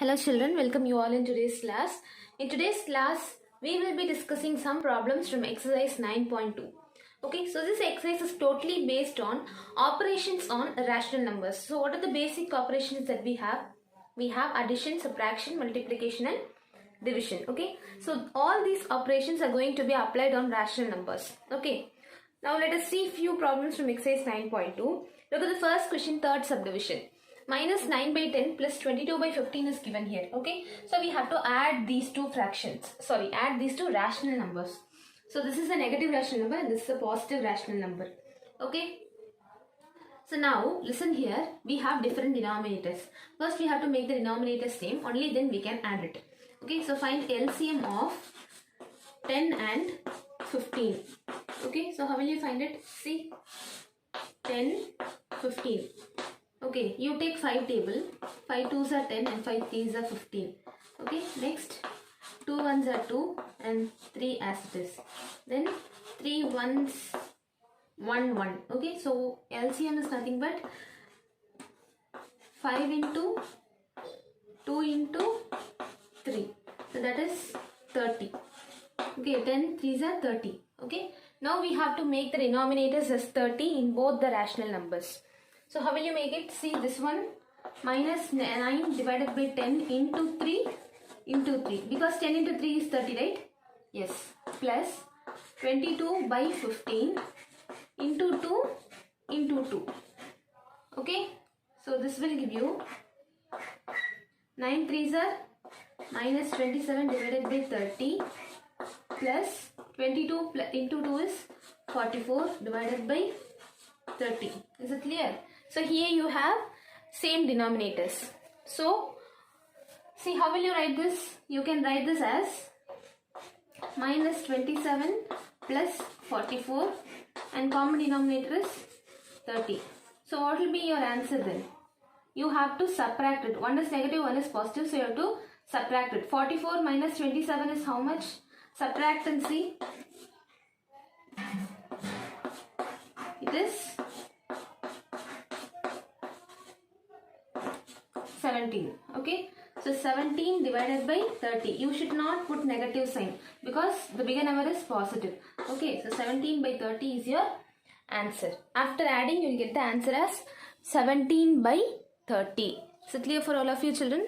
Hello children, welcome you all in today's class. In today's class, we will be discussing some problems from exercise 9.2. Okay, so this exercise is totally based on operations on rational numbers. So what are the basic operations that we have? We have addition, subtraction, multiplication and division. Okay, so all these operations are going to be applied on rational numbers. Okay, now let us see few problems from exercise 9.2. Look at the first question, third subdivision. Minus 9 by 10 plus 22 by 15 is given here. Okay, so we have to add these two add these two rational numbers. So this is a negative rational number and this is a positive rational number. Okay, so now listen here, we have different denominators. First we have to make the denominator same, only then we can add it. Okay, so find LCM of 10 and 15. Okay, so how will you find it? See, 10, 15. Okay, you take 5 table, 5 2s are 10 and 5 3s are 15. Okay, next 2 1s are 2 and 3 as it is. Then 3 1s 1 1. Okay, so LCM is nothing but 5 into 2 into 3. So that is 30. Okay, 10 3s are 30. Okay, now we have to make the denominators as 30 in both the rational numbers. So how will you make it? See this one, minus 9 divided by 10 into 3 because 10 into 3 is 30, right? Yes, plus 22 by 15 into 2 into 2. Okay, so this will give you 9 3s are minus 27 divided by 30 plus 22 into 2 is 44 divided by 30. Is it clear? So here you have same denominators. So see, how will you write this? You can write this as minus 27 plus 44 and common denominator is 30. So what will be your answer then? You have to subtract it. One is negative, one is positive, so you have to subtract it. 44 minus 27 is how much? Subtract and see. It is 17. Okay, so 17 divided by 30. You should not put negative sign because the bigger number is positive. Okay, so 17 by 30 is your answer. After adding, you will get the answer as 17 by 30. So clear for all of you children?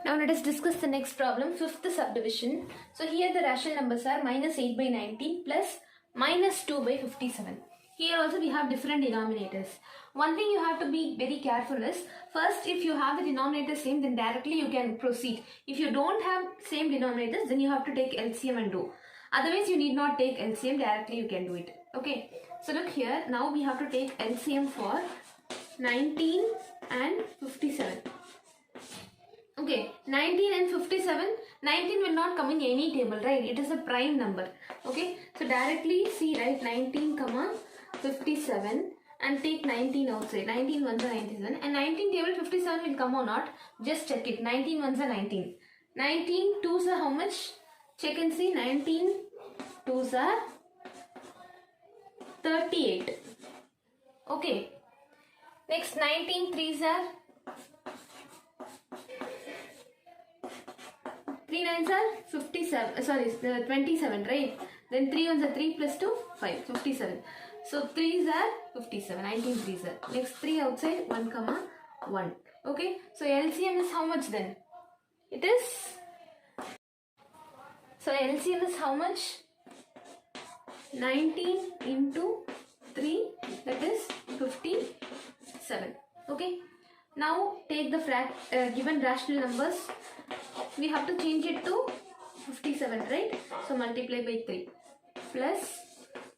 Now let us discuss the next problem, fifth subdivision. So here the rational numbers are minus 8 by 19 plus minus 2 by 57. Here also we have different denominators. One thing you have to be very careful is, first if you have the denominator same, then directly you can proceed. If you don't have same denominators, then you have to take LCM and do. Otherwise you need not take LCM, directly you can do it. Okay, so look here, now we have to take LCM for 19 and 57. Okay, 19 and 57, 19 will not come in any table, right? It is a prime number. Okay, so directly see, right, 19 comma 57 and take 19 outside. 19 ones are 97 and 19 table 57 will come or not. Just check it. 19 ones are 19. 19 twos are how much? Check and see. 19 twos are 38. Okay. Next 19 threes are 3 nines are 57. Sorry, 27, right? Then 3 ones are 3 plus 2, 5, 57. So 3s are 57, 19 3s are. Next 3 outside, 1 comma 1. Okay, so LCM is how much then? It is, so LCM is how much? 19 into 3, that is 57. Okay, now take the given rational numbers. We have to change it to 57, right? So multiply by 3 plus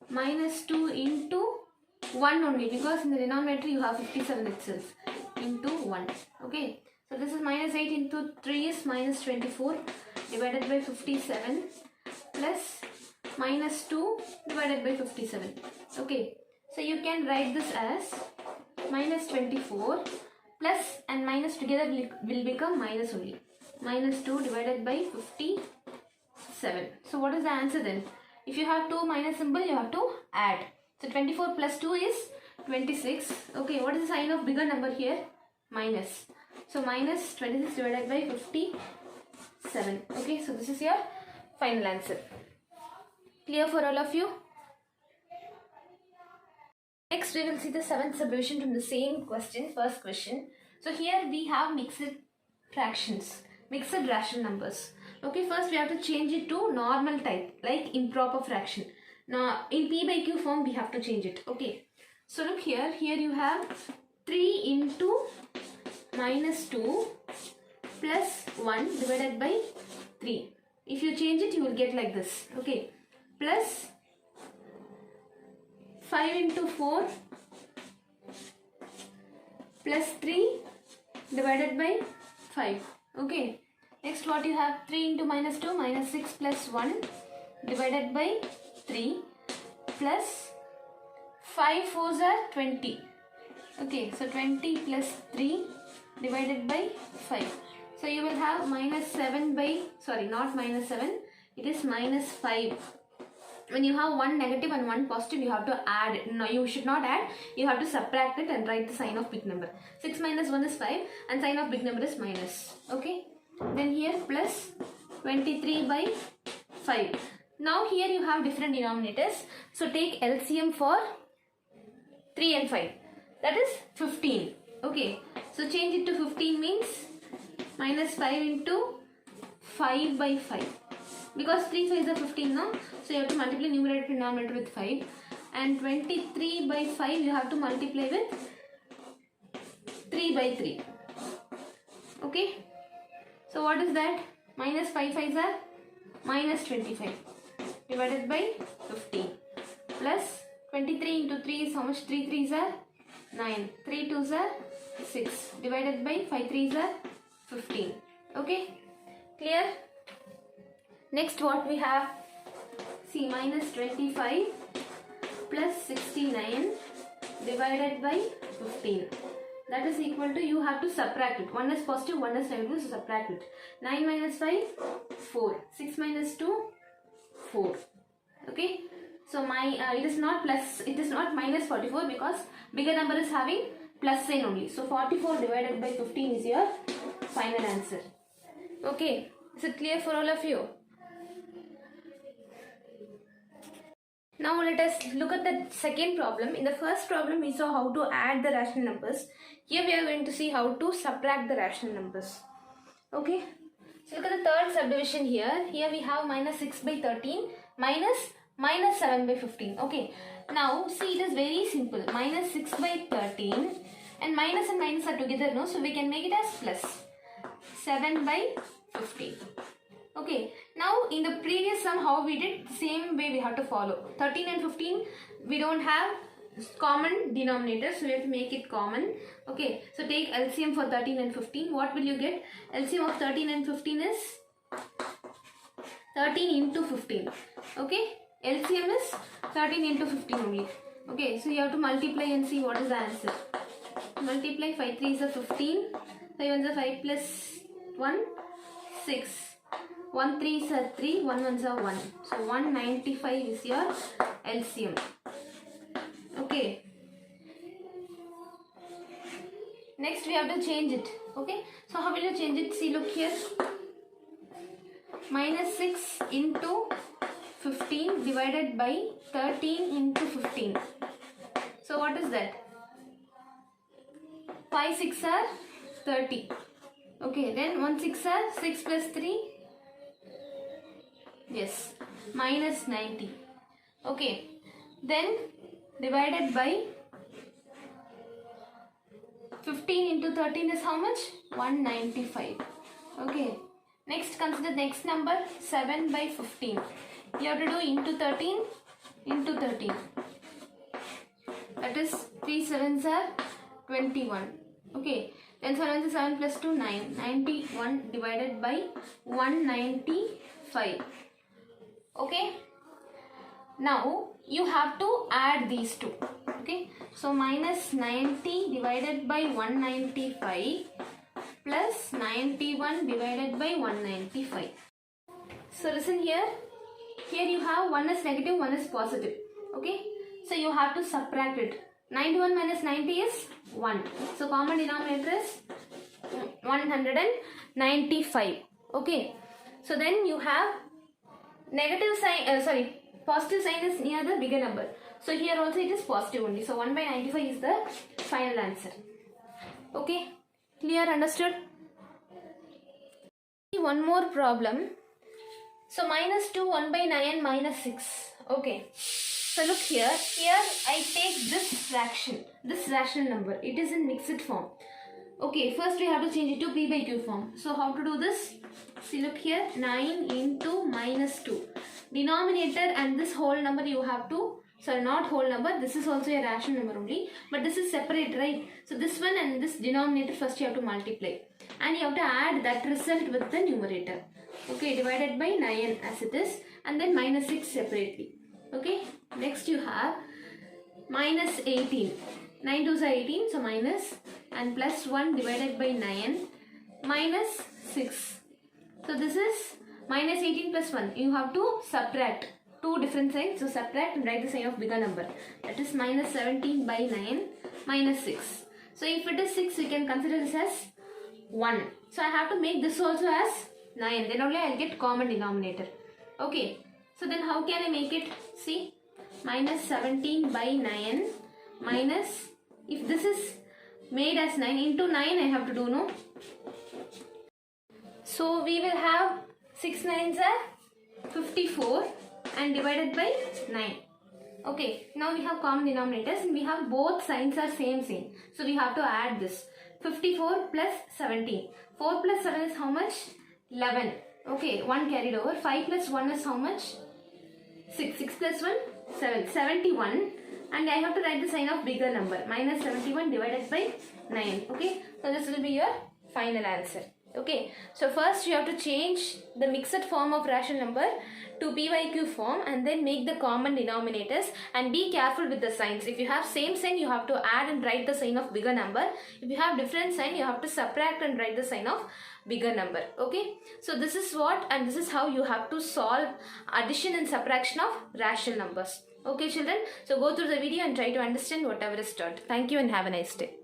minus 2 into 1 only, because in the denominator you have 57 itself, into 1. Okay, so this is minus 8 into 3 is minus 24 divided by 57 plus minus 2 divided by 57. Okay, so you can write this as minus 24 plus and minus together will become minus only. Minus 2 divided by 57. So what is the answer then? If you have 2 minus symbol, you have to add. So 24 plus 2 is 26. Okay, what is the sign of bigger number here? Minus. So minus 26 divided by 57. Okay, so this is your final answer. Clear for all of you? Next we will see the seventh subdivision from the same question, first question. So here we have mixed fractions, mixed rational numbers. Okay, first we have to change it to normal type, like improper fraction. Now in p by q form we have to change it. Okay, so look here, you have 3 into minus 2 plus 1 divided by 3. If you change it, you will get like this. Okay, plus 5 into 4 plus 3 divided by 5. Okay, next what you have, 3 into minus 2, minus 6 plus 1 divided by 3 plus 5 4s are 20. Okay, so 20 plus 3 divided by 5. So you will have minus 7 by, sorry, not minus 7, it is minus 5. When you have one negative and one positive, you have to add. No, you should not add. You have to subtract it and write the sign of big number. 6 minus 1 is 5 and sign of big number is minus. Okay. Then here plus 23 by 5. Now here you have different denominators. So take LCM for 3 and 5. That is 15. Okay. So change it to 15 means minus 5 into 5 by 5. Because 3 5 is 15 now. So you have to multiply numerator and denominator with 5. And 23 by 5 you have to multiply with 3 by 3. Okay. So what is that? Minus 5 5s are minus 25 divided by 15 plus 23 into 3 is how much? 3 3s are 9. 3 2s are 6 divided by 5 3s are 15. Okay. Clear? Next what we have? See, minus 25 plus 69 divided by 15. That is equal to, you have to subtract it. One is positive, one is negative, so subtract it. 9 minus 5, 4. 6 minus 2, 4. Okay. So it is not plus, it is not minus 44 because bigger number is having plus sign only. So 44 divided by 15 is your final answer. Okay. Is it clear for all of you? Now let us look at the second problem. In the first problem we saw how to add the rational numbers. Here we are going to see how to subtract the rational numbers. Okay. So look at the third subdivision here. Here we have minus 6 by 13 minus 7 by 15. Okay. Now see, it is very simple. Minus 6 by 13 and minus are together, no? So we can make it as plus 7 by 15. Okay, now in the previous sum how we did, same way we have to follow. 13 and 15 we don't have common denominators, so we have to make it common. Okay, so take LCM for 13 and 15. What will you get? LCM of 13 and 15 is 13 into 15. Okay, LCM is 13 into 15 only. Okay, so you have to multiply and see what is the answer. Multiply, 5 3 is a 15, 5 1 is a 5 plus 1, 6. 1 3 is a 3, 1 1 is a 1. So 195 is your LCM. Okay. Next we have to change it. Okay. So how will you change it? See, look here. Minus 6 into 15 divided by 13 into 15. So what is that? 5 6 are 30. Okay. Then 1 6 are 6 plus 3. Yes, minus 90. Okay, then divided by 15 into 13 is how much? 195. Okay, next consider the next number, 7 by 15. You have to do into 13 into 13. That is 3 7s are 21. Okay, then 7 plus 2, 9. 91 divided by 195. Okay, now you have to add these two. Okay, so minus 90 divided by 195 plus 91 divided by 195. So listen here, you have one is negative, one is positive. Okay, so you have to subtract it. 91 minus 90 is 1. So common denominator is 1 195. Okay, so then you have negative sign, positive sign is near the bigger number. So here also it is positive only. So 1 by 95 is the final answer. Okay, clear, understood? One more problem. So minus 2, 1 by 9 and minus 6. Okay. So look here. Here I take this fraction, this rational number. It is in mixed form. Okay, first we have to change it to p by q form. So how to do this? See, look here. 9 into minus 2. Denominator and this whole number you have to, sorry, not whole number. This is also a rational number only. But this is separate, right? So this one and this denominator first you have to multiply. And you have to add that result with the numerator. Okay, divided by 9 as it is. And then minus 6 separately. Okay, next you have minus 18. 9 2s are 18, so minus, and plus 1 divided by 9 minus 6. So this is minus 18 plus 1. You have to subtract two different signs. So subtract and write the sign of bigger number. That is minus 17 by 9 minus 6. So if it is 6, we can consider this as 1. So I have to make this also as 9. Then only I will get common denominator. Okay. So then how can I make it? See, minus 17 by 9 minus, if this is made as 9 into 9 I have to do, no? So we will have 6 9s are 54 and divided by 9. Okay, now we have common denominators and we have both signs are same. So we have to add this. 54 plus 17. 4 plus 7 is how much? 11. Okay, 1 carried over. 5 plus 1 is how much? 6. 6 plus 1? 7. 71. And I have to write the sign of bigger number. Minus 71 divided by 9. Okay, so this will be your final answer. Okay, so first you have to change the mixed form of rational number to p by q form and then make the common denominators, and be careful with the signs. If you have same sign, you have to add and write the sign of bigger number. If you have different sign, you have to subtract and write the sign of bigger number. Okay, so this is what, and this is how you have to solve addition and subtraction of rational numbers. Okay children, so go through the video and try to understand whatever is taught. Thank you and have a nice day.